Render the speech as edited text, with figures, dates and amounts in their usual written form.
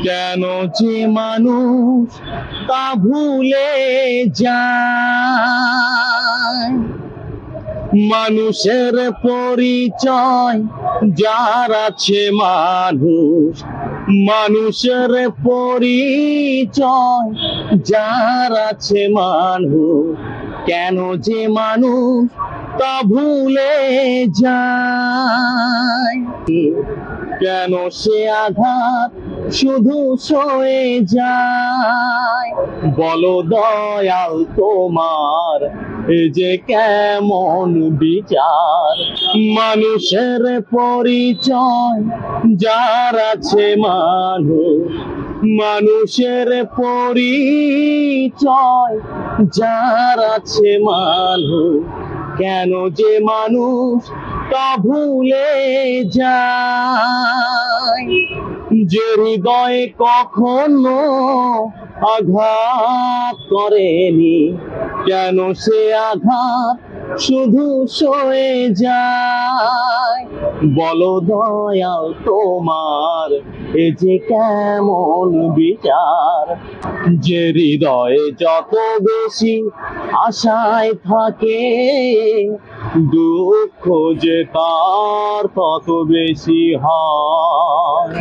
কেন যে মানুষ তা ভুলে যায়, মানুষের পরিচয় যার আছে মানুষ, মানুষের পরিচয় যার আছে মানুষ, কেন যে মানুষ তা ভুলে যায়। কেন সে আঘাত শুধু সয়ে যায়, বলো দয়াল তোমার এ যে কেমন বিচার। মানুষের পরিচয় যার আছে মানুষ, মানুষের পরিচয় যার আছে মানুষ, কেন যে মানুষ তা ভুলে যায়। যে হৃদয়ে কখনো আঘাত করেনি, কেন সে আঘাত শুধু সয়ে যায়, বলো দয়াল তোমার এ যে কেমন বিচার। যে হৃদয়ে যত বেশি আশায় থাকে, দুঃখ যে তার তত বেশি হয়।